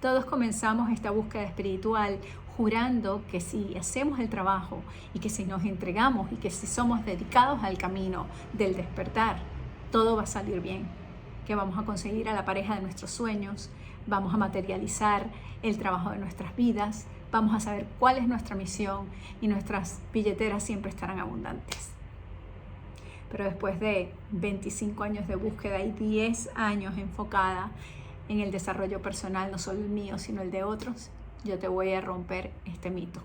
Todos comenzamos esta búsqueda espiritual jurando que si hacemos el trabajo y que si nos entregamos y que si somos dedicados al camino del despertar, todo va a salir bien, que vamos a conseguir a la pareja de nuestros sueños, vamos a materializar el trabajo de nuestras vidas, vamos a saber cuál es nuestra misión y nuestras billeteras siempre estarán abundantes. Pero después de 25 años de búsqueda y 10 años enfocada en el desarrollo personal, no solo el mío, sino el de otros, yo te voy a romper este mito.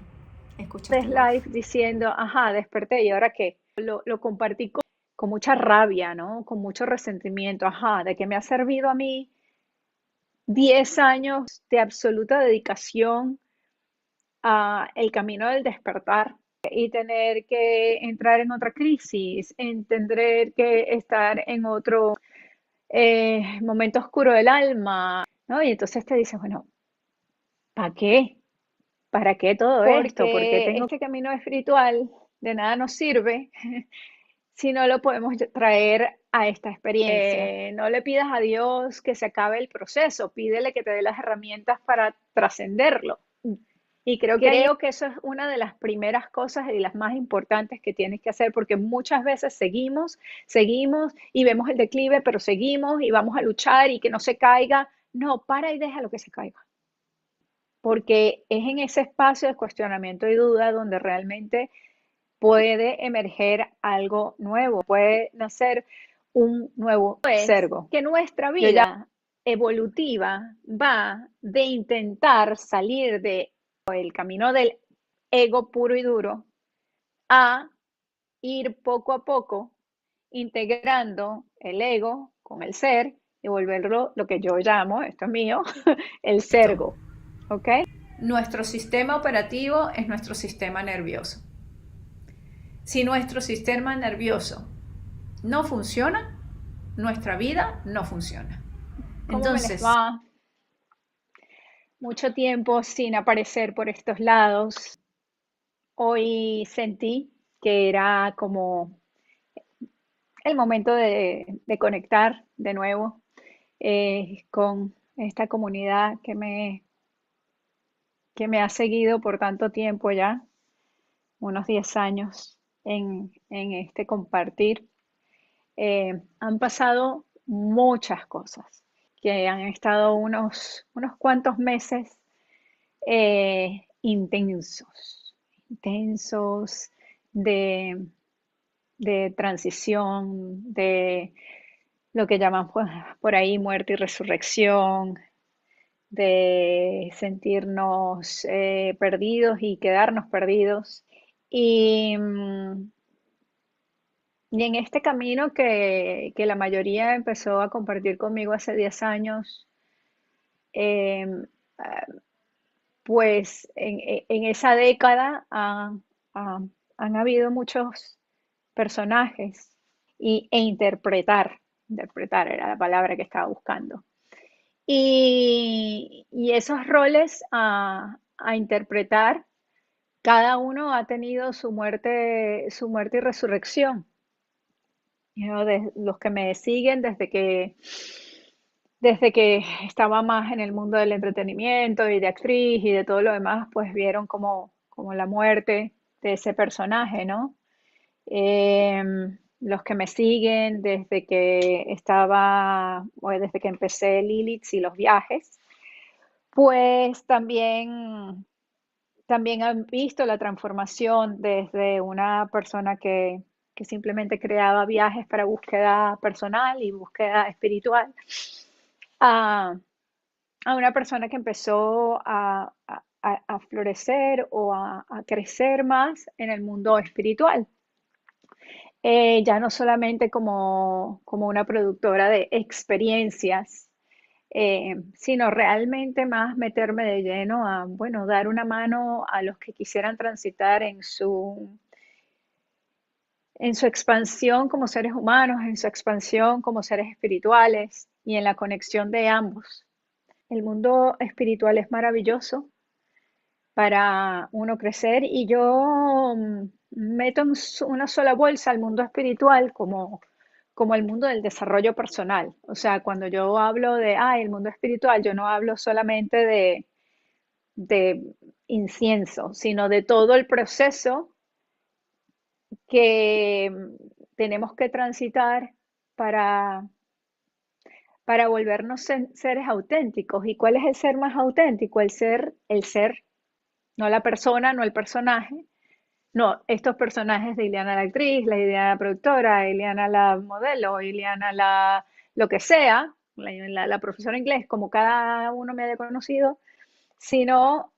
Escucha este live. Live diciendo, ajá, desperté y ahora qué. Lo compartí con mucha rabia, ¿no? Con mucho resentimiento, ajá, de que me ha servido a mí 10 años de absoluta dedicación a el camino del despertar y tener que entrar en otra crisis, entender que estar en otro momento oscuro del alma, ¿no? Y entonces te dices, bueno, ¿para qué? ¿Para qué todo esto? Porque Porque tengo este camino espiritual, de nada nos sirve si no lo podemos traer a esta experiencia. No le pidas a Dios que se acabe el proceso, pídele que te dé las herramientas para trascenderlo. Y creo que eso es una de las primeras cosas y las más importantes que tienes que hacer, porque muchas veces seguimos y vemos el declive, pero seguimos y vamos a luchar y que no se caiga. No, para y déjalo que se caiga, porque es en ese espacio de cuestionamiento y duda donde realmente puede emerger algo nuevo, puede nacer un nuevo pues sergo. que nuestra Yo ya vida evolutiva va de intentar salir del camino del ego puro y duro a ir poco a poco integrando el ego con el ser y volverlo lo que yo llamo, esto es mío, el esto. sergo. ¿Ok? Nuestro sistema operativo es nuestro sistema nervioso. Si nuestro sistema nervioso no funciona, nuestra vida no funciona. ¿Cómo me les Entonces, va? Mucho tiempo sin aparecer por estos lados. Hoy sentí que era como el momento de conectar de nuevo con esta comunidad que me ha seguido por tanto tiempo ya, unos 10 años en este compartir. Han pasado muchas cosas, que han estado unos cuantos meses intensos de, de transición, de lo que llaman pues, por ahí muerte y resurrección, de sentirnos perdidos y quedarnos perdidos. Y, y en este camino que la mayoría empezó a compartir conmigo hace 10 años, eh, pues en esa década han habido muchos personajes interpretar era la palabra que estaba buscando. Y esos roles a interpretar, cada uno ha tenido su muerte y resurrección. Los que me siguen desde que estaba más en el mundo del entretenimiento y de actriz y de todo lo demás, pues vieron como la muerte de ese personaje, ¿no? Eh, los que me siguen desde que o desde que empecé Lilith y los viajes, pues también han visto la transformación desde una persona que simplemente creaba viajes para búsqueda personal y búsqueda espiritual a, a una persona que empezó a florecer o a crecer más en el mundo espiritual. Ya no solamente como una productora de experiencias, sino realmente más meterme de lleno a, bueno, dar una mano a los que quisieran transitar en su expansión como seres humanos, en su expansión como seres espirituales y en la conexión de ambos. El mundo espiritual es maravilloso para uno crecer y yo meto en una sola bolsa al mundo espiritual como el mundo del desarrollo personal. O sea, cuando yo hablo de, el mundo espiritual, yo no hablo solamente de incienso, sino de todo el proceso que tenemos que transitar para, para volvernos seres auténticos. ¿Y cuál es el ser más auténtico? El ser, no la persona, no el personaje. No, estos personajes de Ileana la actriz, la Ileana la productora, Ileana la modelo, Ileana la lo que sea, la profesora de inglés, como cada uno me haya conocido, sino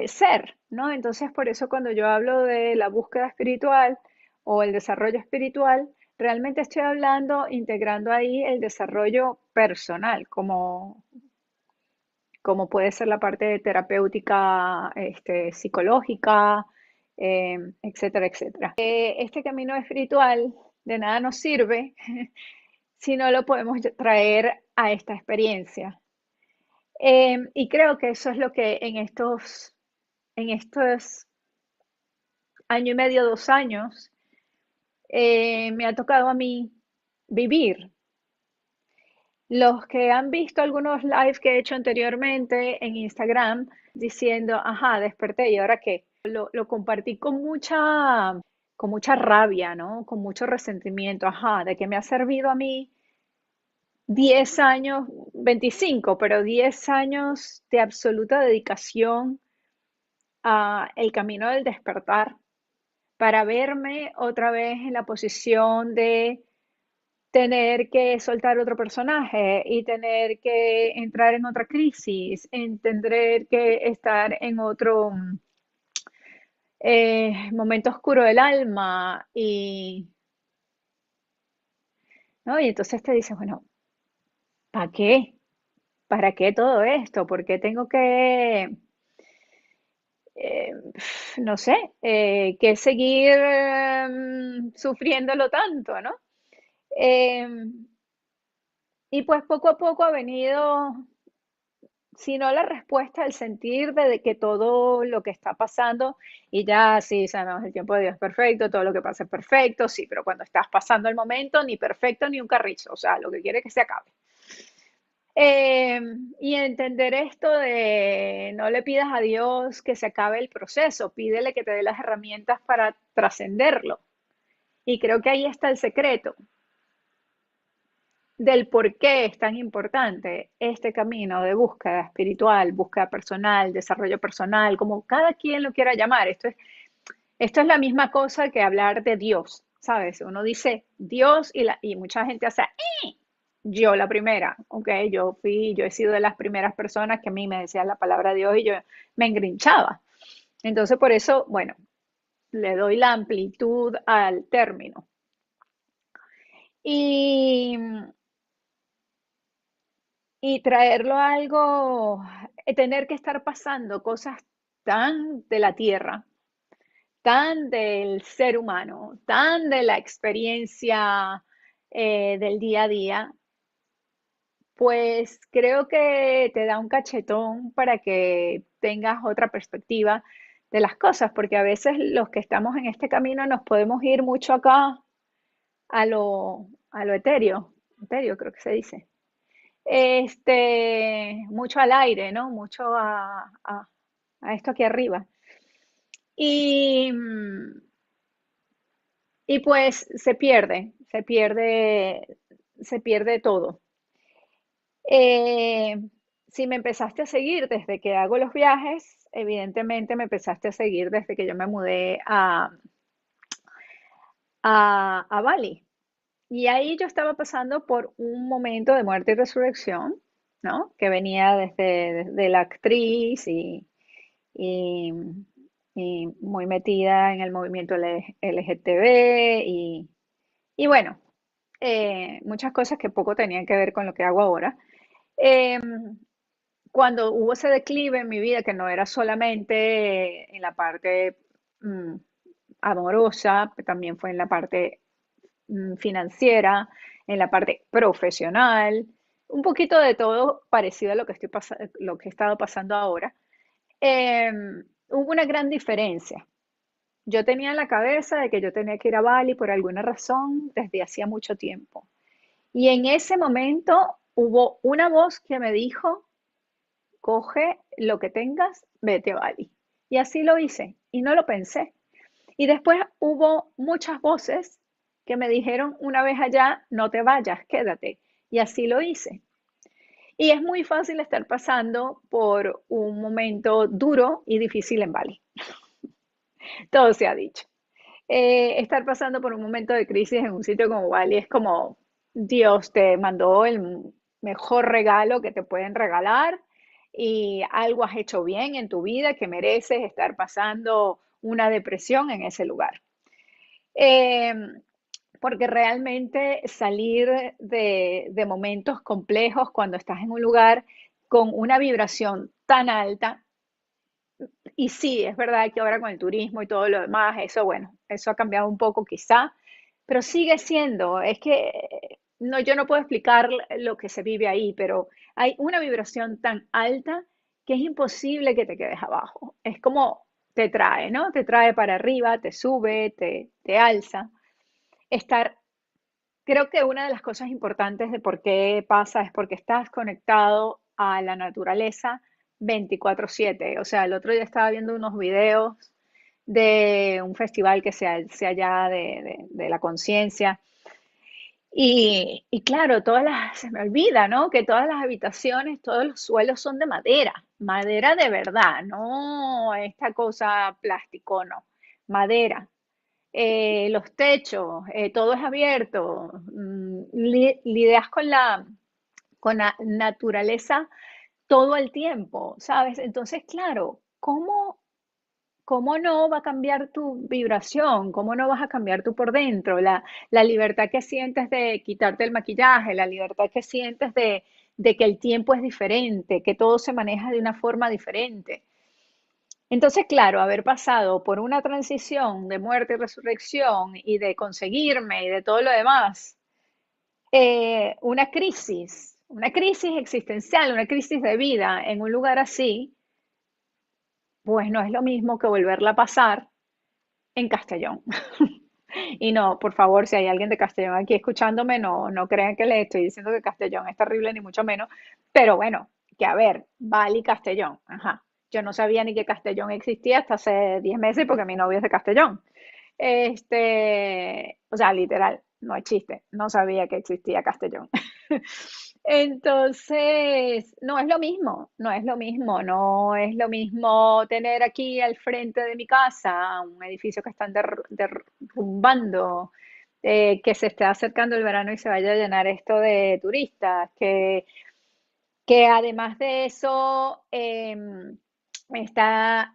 ser, ¿no? Entonces, por eso cuando yo hablo de la búsqueda espiritual o el desarrollo espiritual, realmente estoy hablando, integrando ahí el desarrollo personal, como puede ser la parte terapéutica, psicológica, etcétera, etcétera. Este camino espiritual de nada nos sirve si no lo podemos traer a esta experiencia. Y creo que eso es lo que en estos año y medio, 2 años, me ha tocado a mí vivir. Los que han visto algunos live que he hecho anteriormente en Instagram diciendo, ajá, desperté, ¿y ahora qué? Lo compartí con mucha rabia, ¿no? Con mucho resentimiento, ajá, de que me ha servido a mí 10 años, 25, pero 10 años de absoluta dedicación a el camino del despertar para verme otra vez en la posición de tener que soltar otro personaje y tener que entrar en otra crisis, en tener que estar en otro momento oscuro del alma ¿no? Y entonces te dices, bueno, ¿para qué? ¿Para qué todo esto? ¿Por qué tengo que, eh, no sé, que seguir sufriéndolo tanto, ¿no? Em, y pues poco a poco ha venido, si no la respuesta, el sentir de que todo lo que está pasando, y ya sí, sabemos, el tiempo de Dios es perfecto, todo lo que pasa es perfecto, sí, pero cuando estás pasando el momento, ni perfecto ni un carrizo, o sea, lo que quiere es que se acabe. Eh, y entender esto de no le pidas a Dios que se acabe el proceso, pídele que te dé las herramientas para trascenderlo. Y creo que ahí está el secreto del por qué es tan importante este camino de búsqueda espiritual, búsqueda personal, desarrollo personal, como cada quien lo quiera llamar. Esto es la misma cosa que hablar de Dios, ¿sabes? Uno dice Dios y mucha gente hace, yo la primera, ok, yo he sido de las primeras personas que a mí me decían la palabra Dios y yo me engrinchaba. Entonces, por eso, bueno, le doy la amplitud al término. Y, y traerlo a algo, tener que estar pasando cosas tan de la tierra, tan del ser humano, tan de la experiencia del día a día, pues creo que te da un cachetón para que tengas otra perspectiva de las cosas, porque a veces los que estamos en este camino nos podemos ir mucho acá a lo etéreo creo que se dice. Mucho al aire, ¿no? Mucho a esto aquí arriba. Y, y pues se pierde todo. Eh, si me empezaste a seguir desde que hago los viajes, evidentemente me empezaste a seguir desde que yo me mudé a Bali. Y ahí yo estaba pasando por un momento de muerte y resurrección, ¿no? Que venía desde la actriz y, y muy metida en el movimiento LGTB y bueno, muchas cosas que poco tenían que ver con lo que hago ahora. Em, Cuando hubo ese declive en mi vida, que no era solamente en la parte mm, amorosa, también fue en la parte financiera, en la parte profesional, un poquito de todo parecido a lo que he estado pasando ahora. Hubo una gran diferencia. Yo tenía en la cabeza de que yo tenía que ir a Bali por alguna razón desde hacía mucho tiempo. Y en ese momento hubo una voz que me dijo, coge lo que tengas, vete a Bali. Y así lo hice y no lo pensé. Y después hubo muchas voces que me dijeron, una vez allá, no te vayas, quédate. Y así lo hice. Y es muy fácil estar pasando por un momento duro y difícil en Bali. Todo se ha dicho. Estar pasando por un momento de crisis en un sitio como Bali es como Dios te mandó el mejor regalo que te pueden regalar y algo has hecho bien en tu vida que mereces estar pasando una depresión en ese lugar. Eh, Porque realmente salir de momentos complejos cuando estás en un lugar con una vibración tan alta, y sí, es verdad que ahora con el turismo y todo lo demás, eso, bueno, eso ha cambiado un poco quizá, pero sigue siendo, es que no, yo no puedo explicar lo que se vive ahí, pero hay una vibración tan alta que es imposible que te quedes abajo. Es como te trae, ¿no? Te trae para arriba, te sube, te alza. Estar Creo que una de las cosas importantes de por qué pasa es porque estás conectado a la naturaleza 24/7. O sea, el otro día estaba viendo unos videos de un festival que se allá de la conciencia. Y claro, se me olvida, ¿no? Que todas las habitaciones, todos los suelos son de madera, madera de verdad, no esta cosa plástico, no, madera. Los techos, todo es abierto, lidias con la naturaleza todo el tiempo, ¿sabes? Entonces, claro, ¿cómo no va a cambiar tu vibración? ¿Cómo no vas a cambiar tú por dentro? La libertad que sientes de quitarte el maquillaje, la libertad que sientes de que el tiempo es diferente, que todo se maneja de una forma diferente. Entonces, claro, haber pasado por una transición de muerte y resurrección y de conseguirme y de todo lo demás, una crisis existencial, una crisis de vida en un lugar así, pues no es lo mismo que volverla a pasar en Castellón. Y no, por favor, si hay alguien de Castellón aquí escuchándome, no crean que les estoy diciendo que Castellón es terrible, ni mucho menos. Pero bueno, que a ver, Bali, Castellón. Ajá. Yo no sabía ni que Castellón existía hasta hace 10 meses porque mi novio es de Castellón. O sea, literal, no es chiste, no sabía que existía Castellón. Entonces, no es lo mismo, no es lo mismo, no es lo mismo tener aquí al frente de mi casa un edificio que están derrumbando, que se esté acercando el verano y se vaya a llenar esto de turistas, que además de eso,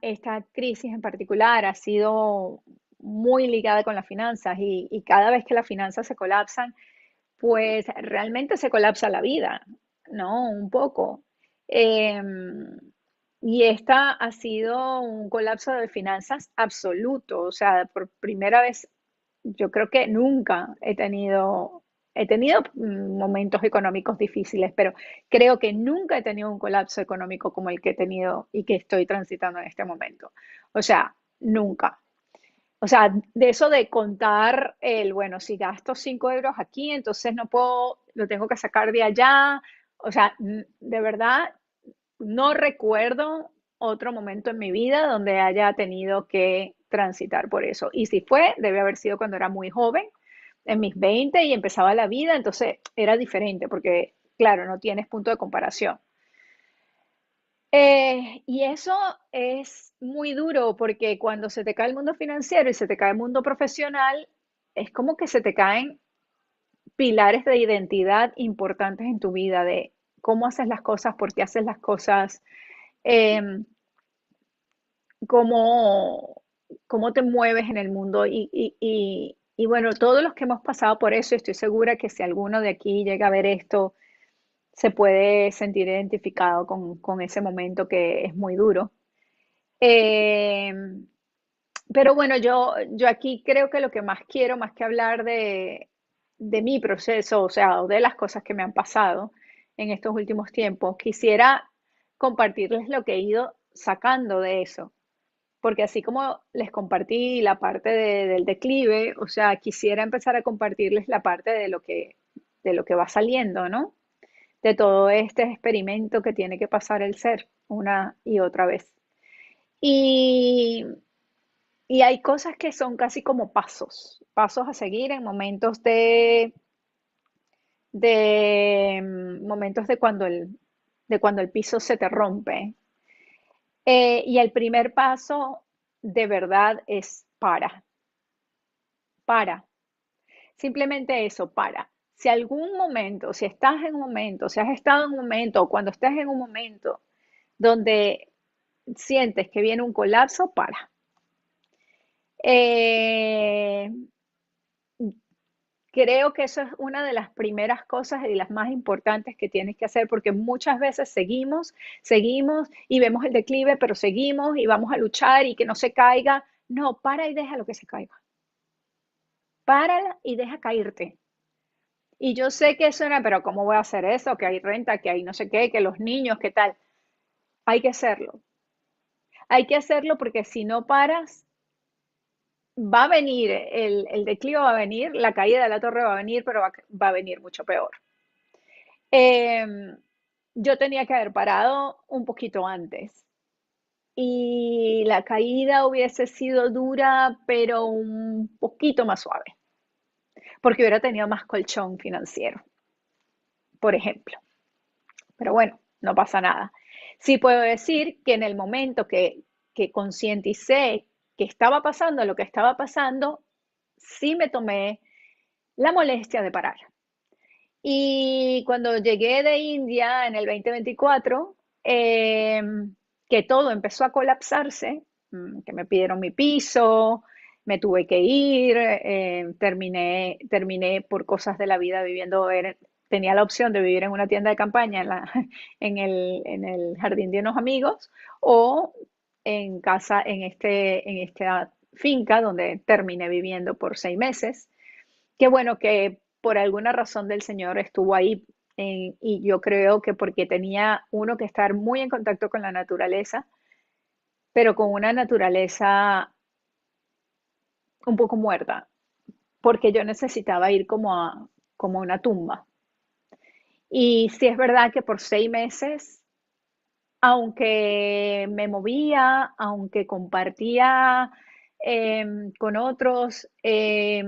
esta crisis en particular ha sido muy ligada con las finanzas y cada vez que las finanzas se colapsan, pues realmente se colapsa la vida, ¿no? Un poco. Em, y esta ha sido un colapso de finanzas absoluto, o sea, por primera vez, yo creo que nunca he tenido momentos económicos difíciles, pero creo que nunca he tenido un colapso económico como el que he tenido y que estoy transitando en este momento. O sea, nunca. O sea, de eso de contar bueno, si gasto 5 euros aquí, entonces no puedo, lo tengo que sacar de allá. O sea, de verdad, no recuerdo otro momento en mi vida donde haya tenido que transitar por eso. Y si fue, debe haber sido cuando era muy joven, en mis 20 y empezaba la vida, entonces era diferente porque, claro, no tienes punto de comparación. Y eso es muy duro porque cuando se te cae el mundo financiero y se te cae el mundo profesional, es como que se te caen pilares de identidad importantes en tu vida, de cómo haces las cosas, por qué haces las cosas, em, cómo, cómo te mueves en el mundo. Y bueno, todos los que hemos pasado por eso, estoy segura que si alguno de aquí llega a ver esto, se puede sentir identificado con ese momento que es muy duro. Eh, pero bueno, yo aquí creo que lo que más quiero, más que hablar de mi proceso, o sea, o de las cosas que me han pasado en estos últimos tiempos, quisiera compartirles lo que he ido sacando de eso. porque así como les compartí la parte del declive, o sea, quisiera empezar a compartirles la parte de lo que va saliendo, ¿no? De todo este experimento que tiene que pasar el ser una y otra vez. Y, y hay cosas que son casi como pasos, pasos a seguir en momentos momentos de cuando el piso se te rompe. Y el primer paso de verdad es para. Simplemente eso, para. Si algún momento, si estás en un momento, si has estado en un momento o cuando estés en un momento donde sientes que viene un colapso, para. Eh, Creo que eso es una de las primeras cosas y las más importantes que tienes que hacer, porque muchas veces seguimos y vemos el declive, pero seguimos y vamos a luchar y que no se caiga. No, para y deja lo que se caiga. Párala y deja caerte. Y yo sé que eso era, pero ¿cómo voy a hacer eso? Que hay renta, que hay no sé qué, que los niños, qué tal. Hay que hacerlo. Hay que hacerlo porque si no paras, va a venir, el declive va a venir, la caída de la torre va a venir, pero va a venir mucho peor. Em, yo tenía que haber parado un poquito antes y la caída hubiese sido dura, pero un poquito más suave, porque hubiera tenido más colchón financiero, por ejemplo. Pero bueno, no pasa nada. Sí puedo decir que en el momento que concienticé que estaba pasando lo que estaba pasando, sí me tomé la molestia de parar. Y cuando llegué de India en el 2024, que todo empezó a colapsarse, que me pidieron mi piso, me tuve que ir, terminé por cosas de la vida viviendo, tenía la opción de vivir en una tienda de campaña en el jardín de unos amigos o en casa, en esta finca donde terminé viviendo por 6 meses. Qué bueno que por alguna razón del Señor estuvo ahí, y yo creo que porque tenía uno que estar muy en contacto con la naturaleza, pero con una naturaleza un poco muerta, porque yo necesitaba ir como a una tumba. Y sí es verdad que por 6 meses, aunque me movía, aunque compartía con otros, y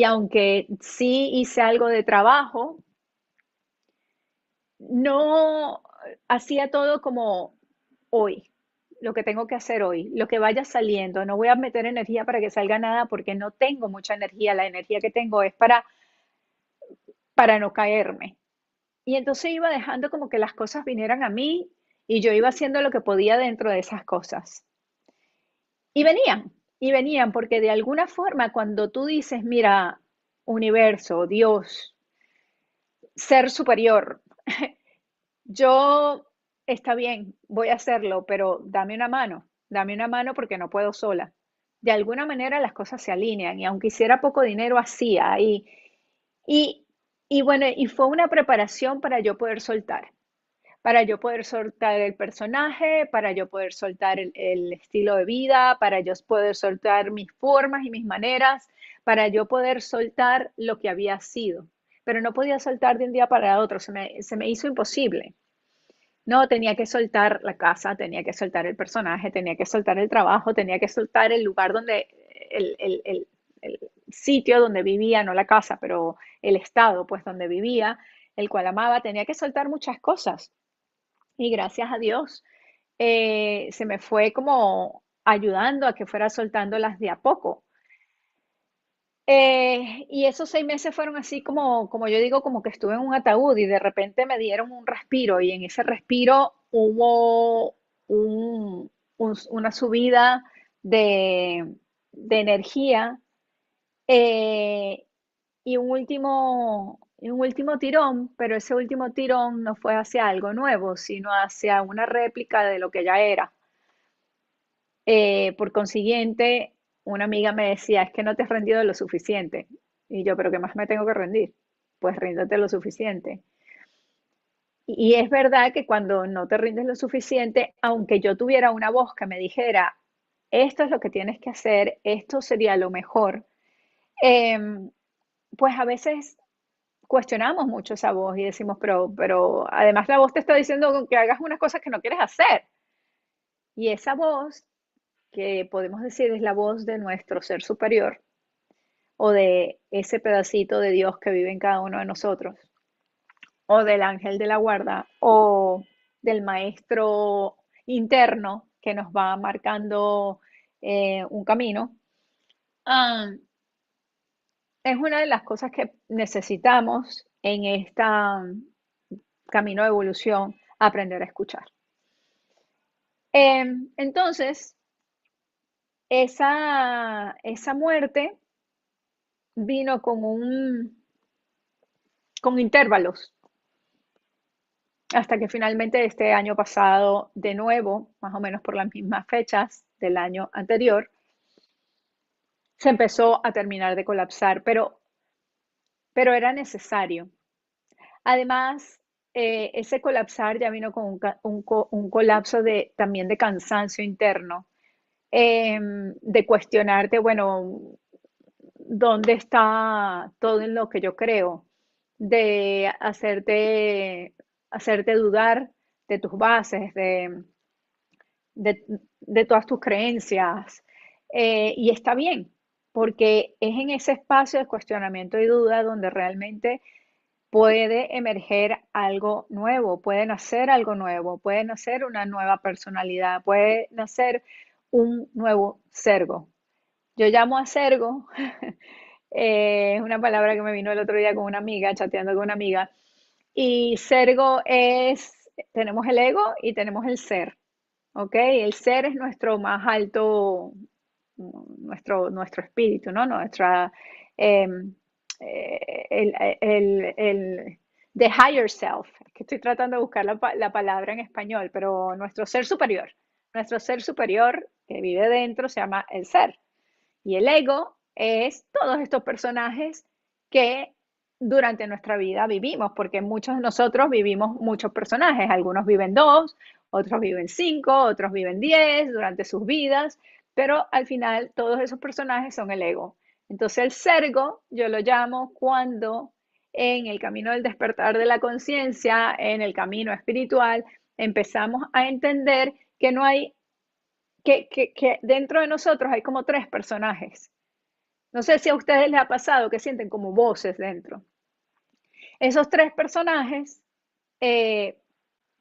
aunque sí hice algo de trabajo, no hacía todo como hoy, lo que tengo que hacer hoy, lo que vaya saliendo. No voy a meter energía para que salga nada porque no tengo mucha energía. La energía que tengo es para no caerme. Y entonces iba dejando como que las cosas vinieran a mí y yo iba haciendo lo que podía dentro de esas cosas. Y venían, porque de alguna forma cuando tú dices, mira, universo, Dios, ser superior, yo, está bien, voy a hacerlo, pero dame una mano porque no puedo sola. De alguna manera las cosas se alinean y aunque hiciera poco dinero, hacía. Y, y bueno, y fue una preparación para yo poder soltar el personaje, para yo poder soltar el estilo de vida, para yo poder soltar mis formas y mis maneras, para yo poder soltar lo que había sido. Pero no podía soltar de un día para otro, se me hizo imposible. No, tenía que soltar la casa, tenía que soltar el personaje, tenía que soltar el trabajo, tenía que soltar el lugar donde, el sitio donde vivía, no la casa, pero el estado, pues donde vivía, el cual amaba, tenía que soltar muchas cosas. Y gracias a Dios, se me fue como ayudando a que fuera soltándolas de a poco. Y esos 6 meses fueron así como yo digo, como que estuve en un ataúd y de repente me dieron un respiro y en ese respiro hubo una subida de, de energía, eh, y un último tirón, pero ese último tirón no fue hacia algo nuevo, sino hacia una réplica de lo que ya era. Por consiguiente, una amiga me decía, es que no te has rendido lo suficiente. Y yo, pero ¿qué más me tengo que rendir? Pues ríndete lo suficiente. Y es verdad que cuando no te rindes lo suficiente, aunque yo tuviera una voz que me dijera, esto es lo que tienes que hacer, esto sería lo mejor, em, pues a veces cuestionamos mucho esa voz y decimos, pero además la voz te está diciendo que hagas unas cosas que no quieres hacer. Y esa voz, que podemos decir es la voz de nuestro ser superior o de ese pedacito de Dios que vive en cada uno de nosotros, o del ángel de la guarda, o del maestro interno que nos va marcando un camino, ah, es una de las cosas que necesitamos en este camino de evolución, aprender a escuchar. Entonces, esa muerte vino con intervalos, hasta que finalmente este año pasado, de nuevo, más o menos por las mismas fechas del año anterior, se empezó a terminar de colapsar, pero era necesario. Además, ese colapsar ya vino con un colapso también de cansancio interno, de cuestionarte, bueno, ¿dónde está todo en lo que yo creo? De hacerte dudar de tus bases, de todas tus creencias. Y está bien, porque es en ese espacio de cuestionamiento y duda donde realmente puede emerger algo nuevo, puede nacer algo nuevo, puede nacer una nueva personalidad, puede nacer un nuevo sergo. Yo llamo a sergo, es una palabra que me vino el otro día con una amiga, chateando con una amiga, y sergo tenemos el ego y tenemos el ser, ¿ok? El ser es nuestro más alto, nuestro espíritu, ¿no? Em, the higher self, que estoy tratando de buscar la palabra en español, pero nuestro ser superior que vive dentro se llama el ser. Y el ego es todos estos personajes que durante nuestra vida vivimos, porque muchos de nosotros vivimos muchos personajes. Algunos viven 2, otros viven 5, otros viven 10 durante sus vidas, pero al final todos esos personajes son el ego. Entonces el sergo yo lo llamo cuando en el camino del despertar de la conciencia, en el camino espiritual, empezamos a entender que no hay, que dentro de nosotros hay como 3 personajes. No sé si a ustedes les ha pasado que sienten como voces dentro. Esos 3 personajes, eh,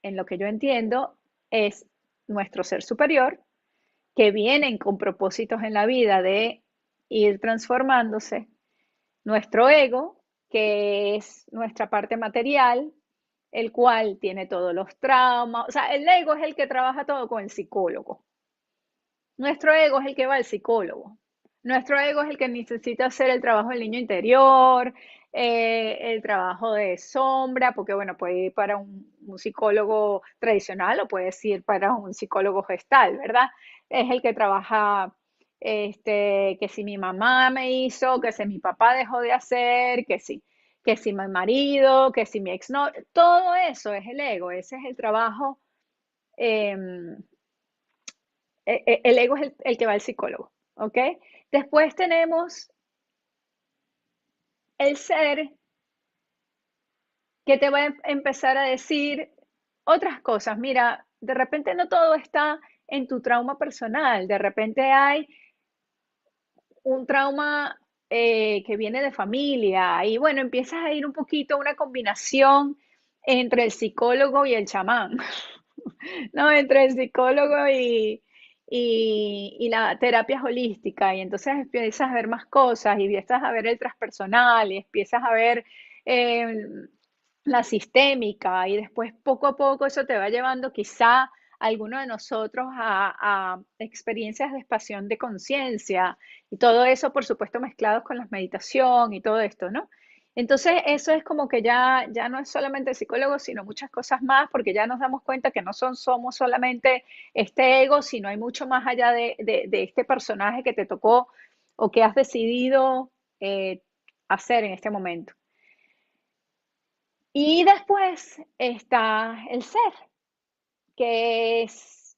en lo que yo entiendo, es nuestro ser superior, que vienen con propósitos en la vida de ir transformándose, nuestro ego, que es nuestra parte material, el cual tiene todos los traumas, o sea, el ego es el que trabaja todo con el psicólogo. Nuestro ego es el que va al psicólogo. Nuestro ego es el que necesita hacer el trabajo del niño interior, el trabajo de sombra, porque bueno, puede ir para un psicólogo tradicional o puede ir para un psicólogo gestal, ¿verdad? Es el que trabaja, que si mi mamá me hizo, que si mi papá dejó de hacer, que si mi marido, que si mi ex no, todo eso es el ego, ese es el trabajo. El ego es el que va al psicólogo, ¿ok? Después tenemos el ser que te va a empezar a decir otras cosas. Mira, de repente no todo está en tu trauma personal, de repente hay un trauma que viene de familia y bueno, empiezas a ir un poquito a una combinación entre el psicólogo y el chamán. ¿No? Entre el psicólogo y la terapia holística. Y entonces empiezas a ver más cosas y empiezas a ver el transpersonal y empiezas a ver eh, la sistémica y después poco a poco eso te va llevando quizá a alguno de nosotros a experiencias de expansión de conciencia y todo eso, por supuesto, mezclados con la meditación y todo esto, ¿no? Entonces, eso es como que ya no es solamente el psicólogo, sino muchas cosas más, porque ya nos damos cuenta que no somos solamente este ego, sino hay mucho más allá de este personaje que te tocó o que has decidido hacer en este momento. Y después está el ser, que es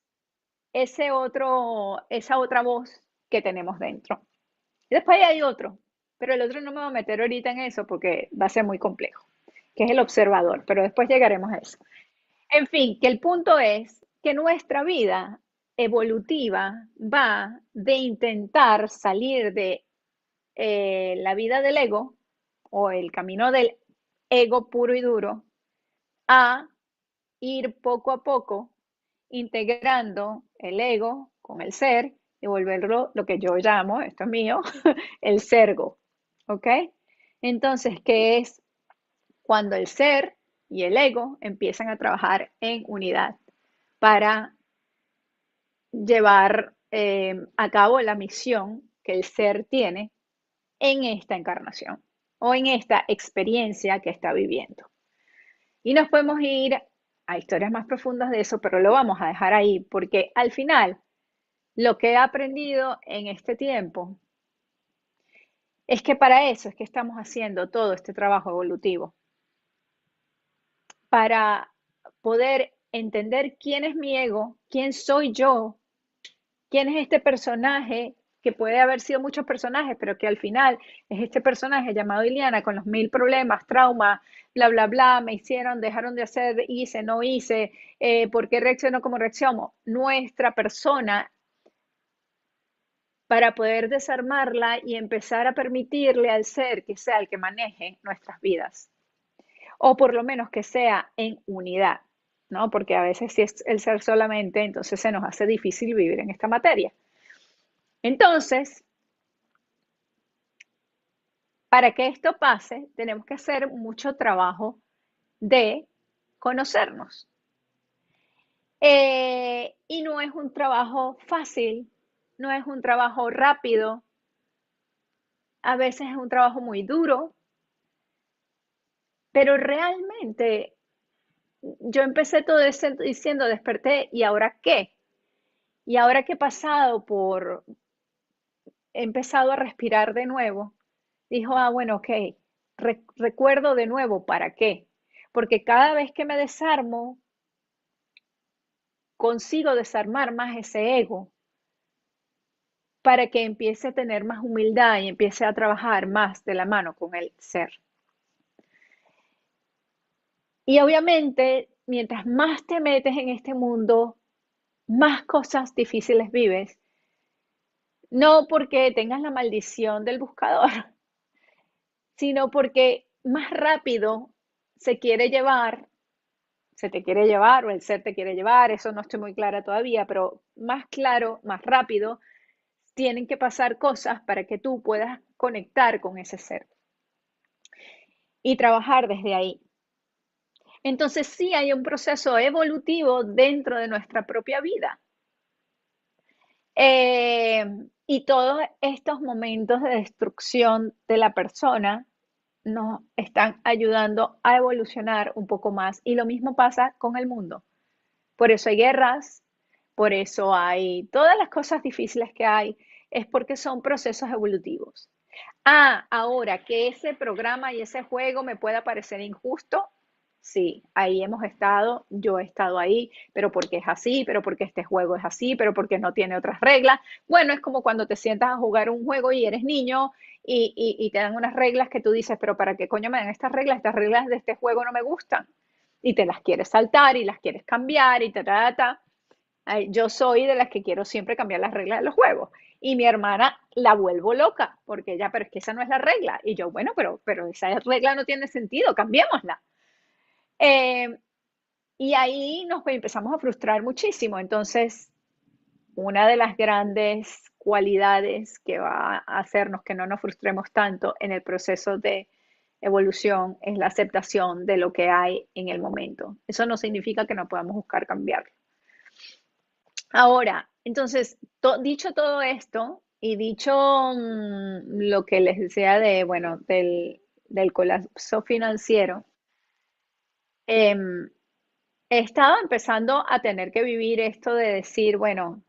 esa otra voz que tenemos dentro. Y después hay otro, pero el otro no me voy a meter ahorita en eso porque va a ser muy complejo, que es el observador, pero después llegaremos a eso. En fin, que el punto es que nuestra vida evolutiva va de intentar salir de la vida del ego o el camino del ego puro y duro a ir poco a poco integrando el ego con el ser y volverlo lo que yo llamo, esto es mío, el sergo. ¿Ok? Entonces, ¿qué es cuando el ser y el ego empiezan a trabajar en unidad para llevar a cabo la misión que el ser tiene en esta encarnación o en esta experiencia que está viviendo? Y nos podemos ir a historias más profundas de eso, pero lo vamos a dejar ahí porque al final lo que he aprendido en este tiempo es que para eso es que estamos haciendo todo este trabajo evolutivo, para poder entender quién es mi ego, quién soy yo, quién es este personaje, que puede haber sido muchos personajes, pero que al final es este personaje llamado Iliana con los mil problemas, traumas, bla, bla, bla, me hicieron, dejaron de hacer, hice, no hice, por qué reacciono como reacciono. Nuestra persona, para poder desarmarla y empezar a permitirle al ser que sea el que maneje nuestras vidas, o por lo menos que sea en unidad, ¿no? Porque a veces si es el ser solamente, entonces se nos hace difícil vivir en esta materia. Entonces, para que esto pase, tenemos que hacer mucho trabajo de conocernos. Y no es un trabajo fácil, no es un trabajo rápido, a veces es un trabajo muy duro, pero realmente yo empecé todo eso diciendo, desperté, ¿y ahora qué? Y ahora que he pasado he empezado a respirar de nuevo, dijo, bueno, ok, recuerdo de nuevo, ¿para qué? Porque cada vez que me desarmo, consigo desarmar más ese ego para que empiece a tener más humildad y empiece a trabajar más de la mano con el ser. Y obviamente, mientras más te metes en este mundo, más cosas difíciles vives. No porque tengas la maldición del buscador, sino porque más rápido se quiere llevar, se te quiere llevar o el ser te quiere llevar, eso no estoy muy clara todavía, pero más claro, más rápido, tienen que pasar cosas para que tú puedas conectar con ese ser y trabajar desde ahí. Entonces sí hay un proceso evolutivo dentro de nuestra propia vida. Y todos estos momentos de destrucción de la persona nos están ayudando a evolucionar un poco más. Y lo mismo pasa con el mundo. Por eso hay guerras, por eso hay todas las cosas difíciles que hay, es porque son procesos evolutivos. Ahora que ese programa y ese juego me pueda parecer injusto, sí, ahí hemos estado, yo he estado ahí, pero porque es así, pero porque este juego es así, pero porque no tiene otras reglas. Bueno, es como cuando te sientas a jugar un juego y eres niño y te dan unas reglas que tú dices, pero ¿para qué coño me dan estas reglas de este juego no me gustan. Y te las quieres saltar y las quieres cambiar y ta. Yo soy de las que quiero siempre cambiar las reglas de los juegos. Y mi hermana la vuelvo loca, porque ella, pero es que esa no es la regla. Y yo, bueno, pero esa regla no tiene sentido, cambiémosla. Eh, y ahí nos empezamos a frustrar muchísimo. Entonces, una de las grandes cualidades que va a hacernos que no nos frustremos tanto en el proceso de evolución es la aceptación de lo que hay en el momento. Eso no significa que no podamos buscar cambiarlo. Ahora, entonces, dicho todo esto y dicho lo que les decía de, bueno, del colapso financiero, em, he estado empezando a tener que vivir esto de decir, bueno,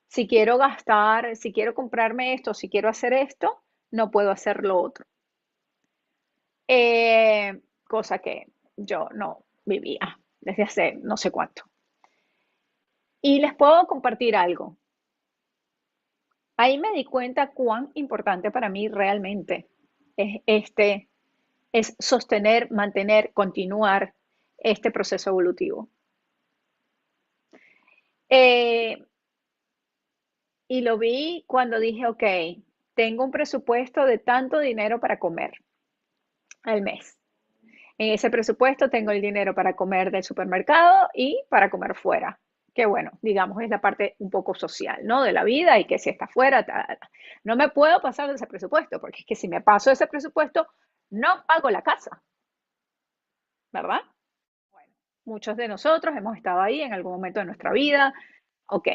si quiero gastar, si quiero comprarme esto, si quiero hacer esto, no puedo hacer lo otro. cosa que yo no vivía desde hace no sé cuánto. Y les puedo compartir algo. Ahí me di cuenta cuán importante para mí realmente es sostener, mantener, continuar este proceso evolutivo. Eh, y lo vi cuando dije, ok, tengo un presupuesto de tanto dinero para comer al mes. En ese presupuesto tengo el dinero para comer del supermercado y para comer fuera. Que bueno, digamos, es la parte un poco social, ¿no? De la vida y que si está fuera, no me puedo pasar de ese presupuesto, porque es que si me paso de ese presupuesto, no pago la casa, ¿verdad? Bueno, muchos de nosotros hemos estado ahí en algún momento de nuestra vida, ok.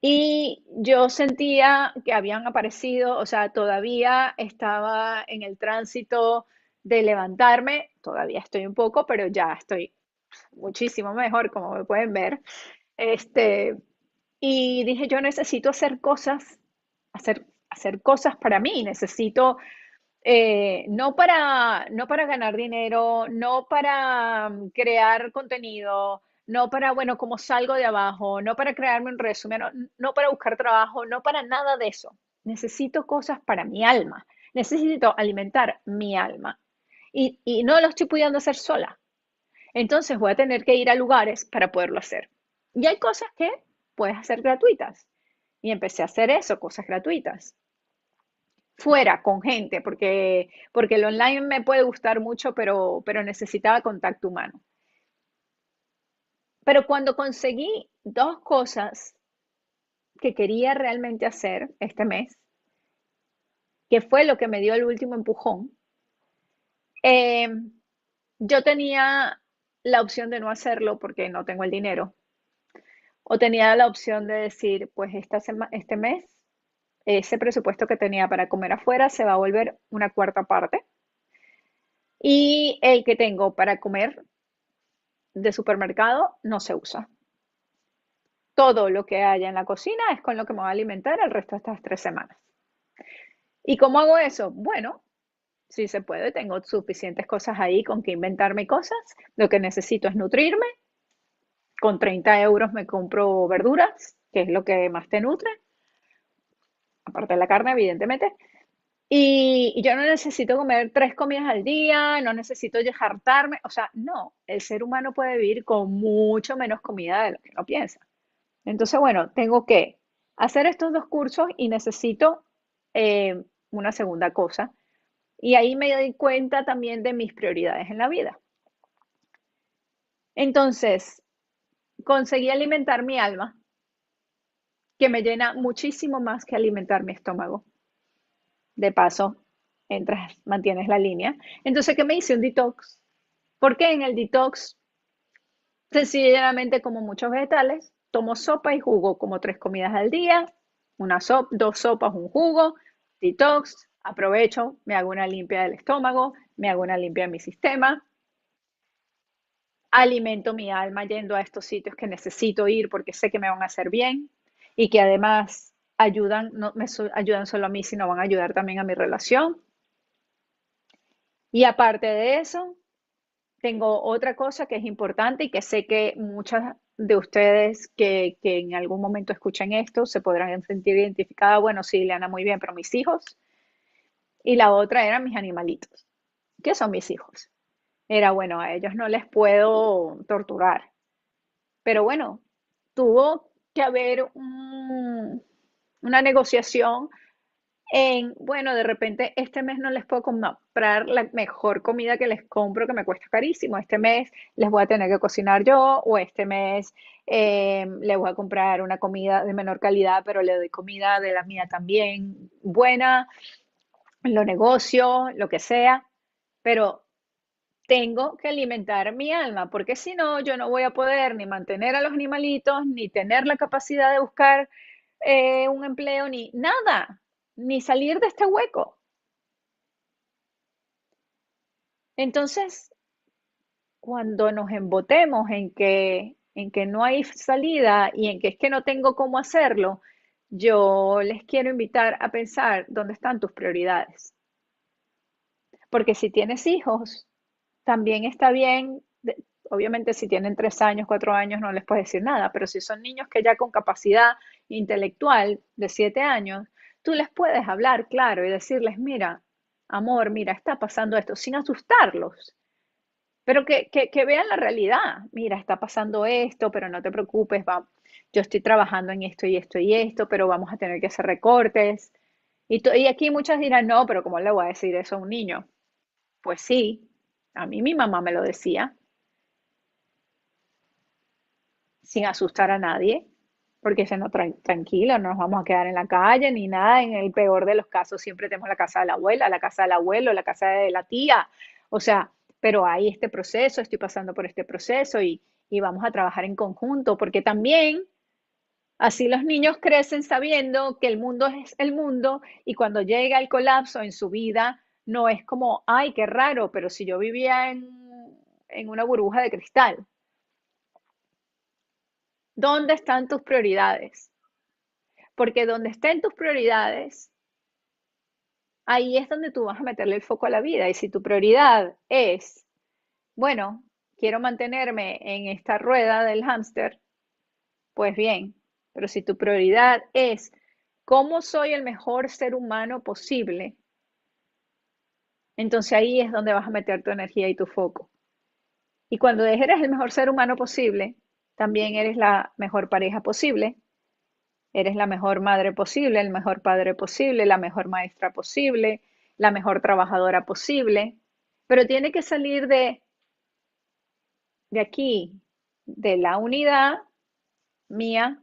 Y yo sentía que habían aparecido, o sea, todavía estaba en el tránsito de levantarme, todavía estoy un poco, pero ya estoy muchísimo mejor, como me pueden ver. Este, y dije, yo necesito hacer cosas, hacer cosas para mí, necesito, no para ganar dinero, no para crear contenido, no para, bueno, cómo salgo de abajo, no para crearme un resumen, no para buscar trabajo, no para nada de eso. Necesito cosas para mi alma, necesito alimentar mi alma. Y no lo estoy pudiendo hacer sola. Entonces voy a tener que ir a lugares para poderlo hacer. Y hay cosas que puedes hacer gratuitas. Y empecé a hacer eso, cosas gratuitas. Fuera, con gente, porque el online me puede gustar mucho, pero necesitaba contacto humano. Pero cuando conseguí dos cosas que quería realmente hacer este mes, que fue lo que me dio el último empujón, eh, yo tenía la opción de no hacerlo porque no tengo el dinero. O tenía la opción de decir, pues este mes, ese presupuesto que tenía para comer afuera se va a volver una cuarta parte. Y el que tengo para comer de supermercado no se usa. Todo lo que haya en la cocina es con lo que me voy a alimentar el resto de estas 3 semanas. ¿Y cómo hago eso? Bueno, si se puede, tengo suficientes cosas ahí con que inventarme cosas. Lo que necesito es nutrirme. Con 30 euros me compro verduras, que es lo que más te nutre, aparte de la carne, evidentemente. Y yo no necesito comer 3 comidas al día, no necesito hartarme, o sea, no, el ser humano puede vivir con mucho menos comida de lo que uno piensa. Entonces, bueno, tengo que hacer estos dos cursos y necesito eh, una segunda cosa. Y ahí me doy cuenta también de mis prioridades en la vida. Entonces, conseguí alimentar mi alma, que me llena muchísimo más que alimentar mi estómago. De paso, entras, mantienes la línea. Entonces, ¿qué me hice? Un detox. Porque en el detox, sencillamente como muchos vegetales, tomo sopa y jugo como 3 comidas al día, dos sopas, un jugo, detox, aprovecho, me hago una limpia del estómago, me hago una limpia de mi sistema, alimento mi alma yendo a estos sitios que necesito ir porque sé que me van a hacer bien y que además ayudan, no me ayudan solo a mí, sino van a ayudar también a mi relación. Y aparte de eso, tengo otra cosa que es importante y que sé que muchas de ustedes que en algún momento escuchen esto se podrán sentir identificadas. Bueno, sí, Ileana, muy bien, pero mis hijos. Y la otra eran mis animalitos. ¿Qué son mis hijos? Era, bueno, a ellos no les puedo torturar. Pero bueno, tuvo que haber una negociación bueno, de repente este mes no les puedo comprar la mejor comida que les compro, que me cuesta carísimo. Este mes les voy a tener que cocinar yo, o este mes les voy a comprar una comida de menor calidad, pero le doy comida de la mía también buena, lo negocio, lo que sea, pero tengo que alimentar mi alma, porque si no, yo no voy a poder ni mantener a los animalitos, ni tener la capacidad de buscar un empleo, ni nada, ni salir de este hueco. Entonces, cuando nos embotemos en que no hay salida y en que es que no tengo cómo hacerlo, yo les quiero invitar a pensar dónde están tus prioridades. Porque si tienes hijos, también está bien, obviamente si tienen 3 años, 4 años, no les puedes decir nada, pero si son niños que ya con capacidad intelectual de 7 años, tú les puedes hablar claro y decirles, mira, amor, mira, está pasando esto, sin asustarlos, pero que vean la realidad. Mira, está pasando esto, pero no te preocupes, yo estoy trabajando en esto y esto y esto, pero vamos a tener que hacer recortes. Y aquí muchas dirán, no, pero ¿cómo le voy a decir eso a un niño? Pues sí, a mí mi mamá me lo decía, sin asustar a nadie, porque se no, tranquila, no nos vamos a quedar en la calle ni nada. En el peor de los casos siempre tenemos la casa de la abuela, la casa del abuelo, la casa de la tía. O sea, pero hay este proceso, estoy pasando por este proceso y vamos a trabajar en conjunto, porque también así los niños crecen sabiendo que el mundo es el mundo y cuando llega el colapso en su vida, no es como, ay, qué raro, pero si yo vivía en una burbuja de cristal. ¿Dónde están tus prioridades? Porque donde estén tus prioridades, ahí es donde tú vas a meterle el foco a la vida. Y si tu prioridad es, bueno, quiero mantenerme en esta rueda del hámster, pues bien. Pero si tu prioridad es cómo soy el mejor ser humano posible, entonces ahí es donde vas a meter tu energía y tu foco. Y cuando eres el mejor ser humano posible, también eres la mejor pareja posible. Eres la mejor madre posible, el mejor padre posible, la mejor maestra posible, la mejor trabajadora posible, pero tiene que salir de aquí, de la unidad mía,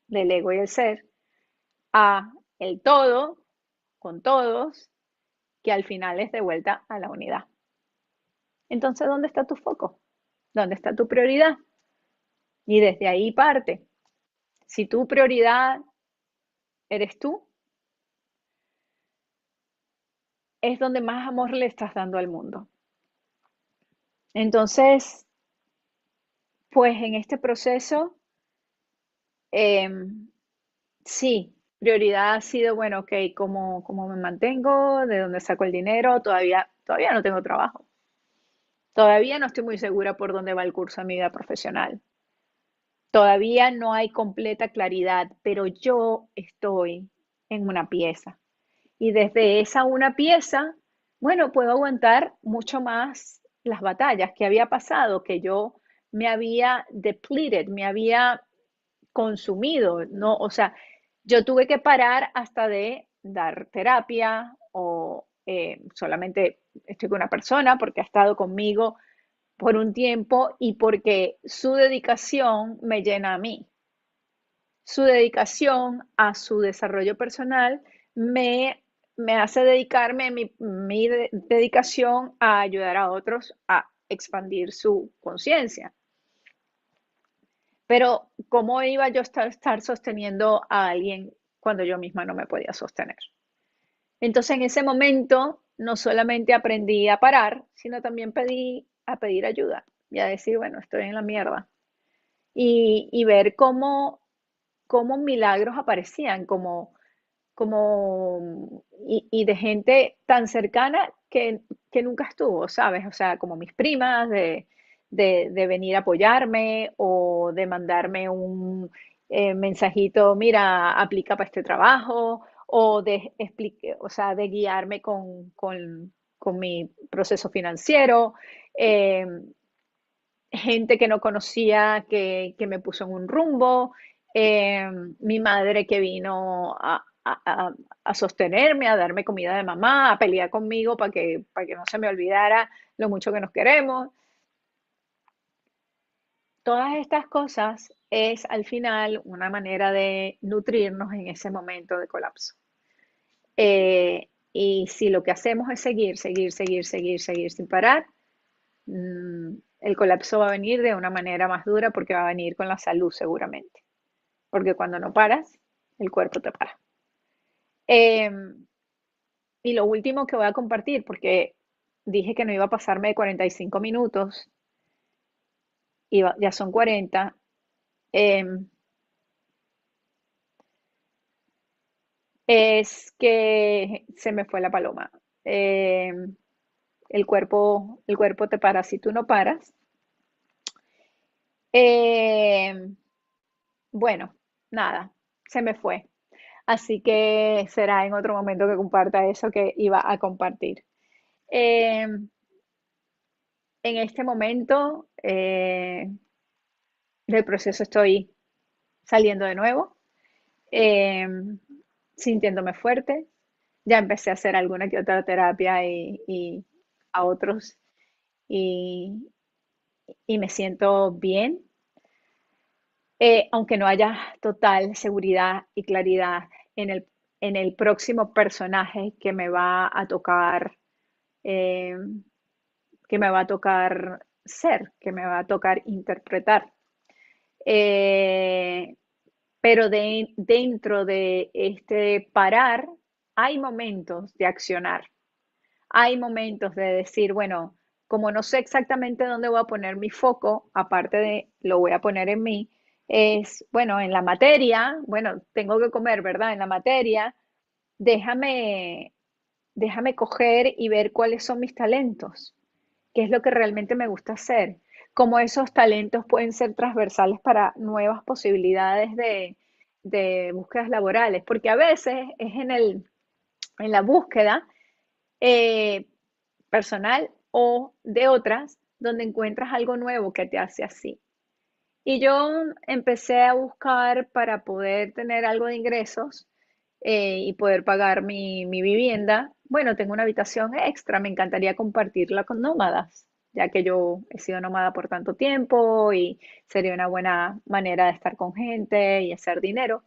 del ego y el ser, a el todo, con todos, que al final es de vuelta a la unidad. Entonces, ¿dónde está tu foco? ¿Dónde está tu prioridad? Y desde ahí parte. Si tu prioridad eres tú, es donde más amor le estás dando al mundo. Entonces, pues en este proceso, sí, prioridad ha sido, bueno, ok, ¿cómo me mantengo? ¿De dónde saco el dinero? Todavía no tengo trabajo. Todavía no estoy muy segura por dónde va el curso de mi vida profesional. Todavía no hay completa claridad, pero yo estoy en una pieza. Y desde esa una pieza, bueno, puedo aguantar mucho más las batallas que había pasado, que yo me había depleted, me había consumido, ¿no? O sea, yo tuve que parar hasta de dar terapia o solamente estoy con una persona porque ha estado conmigo por un tiempo y porque su dedicación me llena a mí. Su dedicación a su desarrollo personal me hace dedicarme mi dedicación a ayudar a otros a expandir su conciencia. Pero ¿cómo iba yo a estar sosteniendo a alguien cuando yo misma no me podía sostener? Entonces en ese momento no solamente aprendí a parar, sino también a pedir ayuda y a decir, bueno, estoy en la mierda. Y ver cómo milagros aparecían, y de gente tan cercana que nunca estuvo, ¿sabes? O sea, como mis primas, de venir a apoyarme o de mandarme un mensajito, mira, aplica para este trabajo, o o sea, de guiarme con mi proceso financiero. eh, Gente que no conocía que me puso en un rumbo, mi madre que vino a sostenerme, a darme comida de mamá, a pelear conmigo para que no se me olvidara lo mucho que nos queremos. Todas estas cosas es al final una manera de nutrirnos en ese momento de colapso. Y si lo que hacemos es seguir, seguir, seguir, seguir, seguir sin parar, el colapso va a venir de una manera más dura porque va a venir con la salud seguramente. Porque cuando no paras, el cuerpo te para. Eh, y lo último que voy a compartir, porque dije que no iba a pasarme de 45 minutos, ya son 40, eh, es que se me fue la paloma. el cuerpo te para si tú no paras. Eh, bueno, nada, se me fue. Así que será en otro momento que comparta eso que iba a compartir. Eh, en este momento del proceso estoy saliendo de nuevo, eh, sintiéndome fuerte. Ya empecé a hacer alguna que otra terapia y a otros y, y me siento bien, aunque no haya total seguridad y claridad en en el próximo personaje que me va a tocar, eh, que me va a tocar ser, que me va a tocar interpretar. Eh, pero dentro de este parar hay momentos de accionar, hay momentos de decir, bueno, como no sé exactamente dónde voy a poner mi foco, aparte de lo voy a poner en mí, es, bueno, en la materia, bueno, tengo que comer, ¿verdad? En la materia, déjame, déjame coger y ver cuáles son mis talentos, qué es lo que realmente me gusta hacer, cómo esos talentos pueden ser transversales para nuevas posibilidades de búsquedas laborales, porque a veces es en la búsqueda eh, personal o de otras donde encuentras algo nuevo que te hace así. Y yo empecé a buscar para poder tener algo de ingresos y poder pagar mi vivienda. Bueno, tengo una habitación extra, me encantaría compartirla con nómadas, ya que yo he sido nómada por tanto tiempo y sería una buena manera de estar con gente y hacer dinero.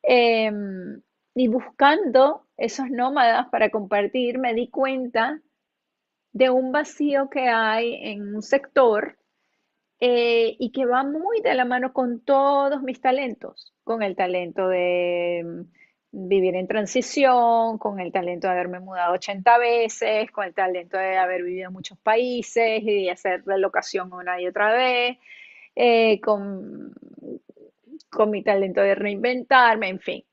Em, y buscando esos nómadas para compartir, me di cuenta de un vacío que hay en un sector y que va muy de la mano con todos mis talentos, con el talento de vivir en transición, con el talento de haberme mudado 80 veces, con el talento de haber vivido en muchos países y de hacer relocación una y otra vez, eh, con, con mi talento de reinventarme, en fin.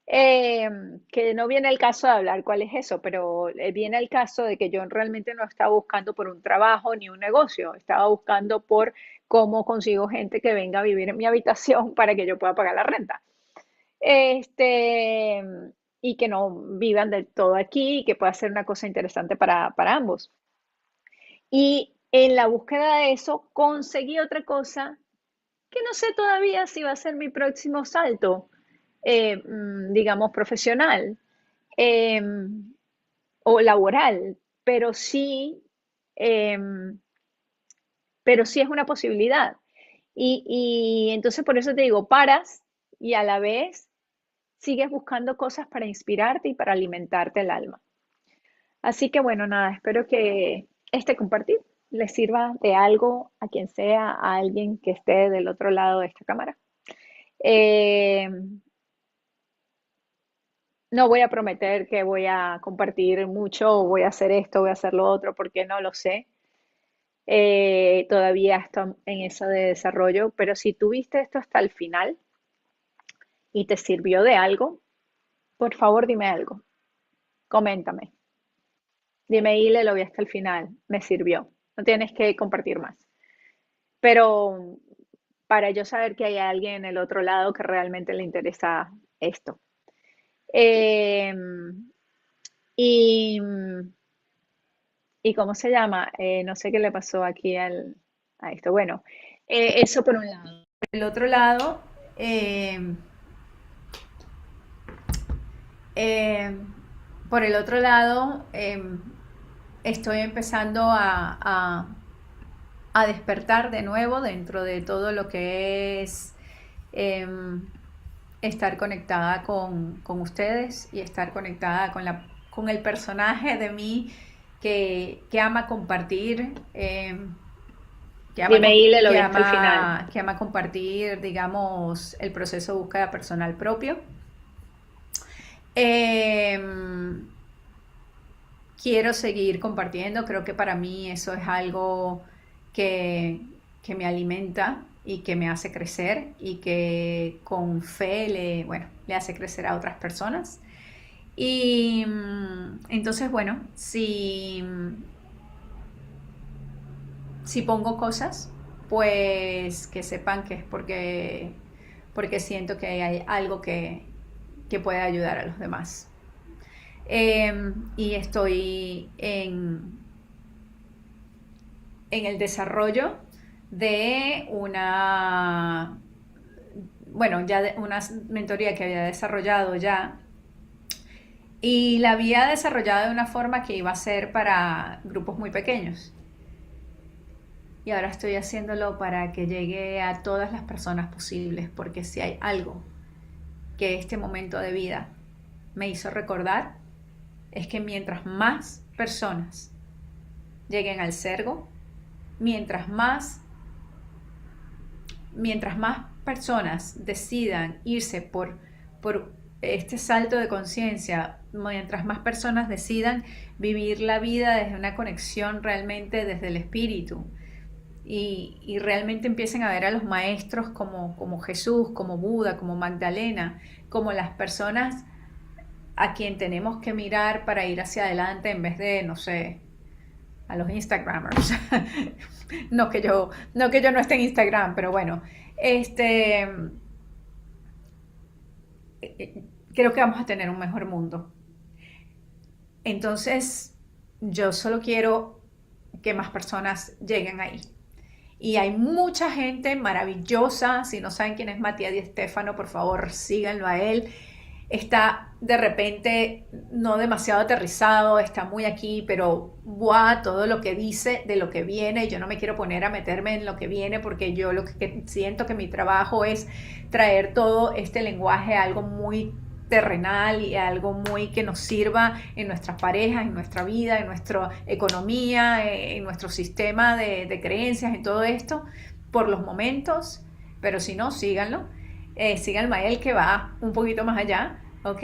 Eh, que no viene el caso de hablar cuál es eso, pero viene el caso de que yo realmente no estaba buscando por un trabajo ni un negocio, estaba buscando por cómo consigo gente que venga a vivir en mi habitación para que yo pueda pagar la renta. Este, y que no vivan del todo aquí y que pueda ser una cosa interesante para ambos. Y en la búsqueda de eso conseguí otra cosa que no sé todavía si va a ser mi próximo salto, digamos, profesional eh, o laboral, eh, pero sí es una posibilidad. Y entonces por eso te digo, paras y a la vez sigues buscando cosas para inspirarte y para alimentarte el alma. Así que bueno, nada, espero que este compartir le sirva de algo a quien sea, a alguien que esté del otro lado de esta cámara. Eh, no voy a prometer que voy a compartir mucho o voy a hacer esto, voy a hacer lo otro, porque no lo sé. Todavía estoy en eso de desarrollo, pero si tuviste esto hasta el final y te sirvió de algo, por favor dime algo, coméntame. Dime, Ile, lo vi hasta el final, me sirvió. No tienes que compartir más. Pero para yo saber que hay alguien en el otro lado que realmente le interesa esto. Eh, y, ¿Y cómo se llama? No sé qué le pasó aquí a esto. Bueno, eso por un lado. Por el otro lado, eh, eh, por el otro lado, estoy empezando a despertar de nuevo dentro de todo lo que es eh, estar conectada con ustedes y estar conectada con el personaje de mí que ama compartir, Dime, Ile, lo vi hasta el final. que ama compartir, digamos, el proceso de búsqueda personal propio. Eh, quiero seguir compartiendo, creo que para mí eso es algo que, que me alimenta y que me hace crecer y que con fe le hace crecer a otras personas. Y entonces, bueno, si si pongo cosas, pues que sepan que es porque siento que hay algo que puede ayudar a los demás. Y estoy en el desarrollo de una mentoría que había desarrollado ya, y la había desarrollado de una forma que iba a ser para grupos muy pequeños. Y ahora estoy haciéndolo para que llegue a todas las personas posibles, porque si hay algo que este momento de vida me hizo recordar, es que mientras más personas lleguen al Sergo, mientras más personas decidan irse por este salto de conciencia, mientras más personas decidan vivir la vida desde una conexión realmente desde el espíritu, y realmente empiecen a ver a los maestros como Jesús, como Buda, como Magdalena, como las personas a quien tenemos que mirar para ir hacia adelante, en vez de, no sé, a los Instagramers. no que yo no esté en Instagram, pero bueno, creo que vamos a tener un mejor mundo. Entonces, yo solo quiero que más personas lleguen ahí. Y hay mucha gente maravillosa. Si no saben quién es Matías Di Stéfano, por favor síganlo a él. Está de repente no demasiado aterrizado, está muy aquí, pero todo lo que dice de lo que viene. Yo no me quiero poner a meterme en lo que viene, porque yo lo que siento que mi trabajo es traer todo este lenguaje a algo muy terrenal y algo muy que nos sirva en nuestras parejas, en nuestra vida, en nuestra economía, en nuestro sistema de creencias, en todo esto, por los momentos. Pero si no, síganlo. Síganlo a él, que va un poquito más allá, ¿ok?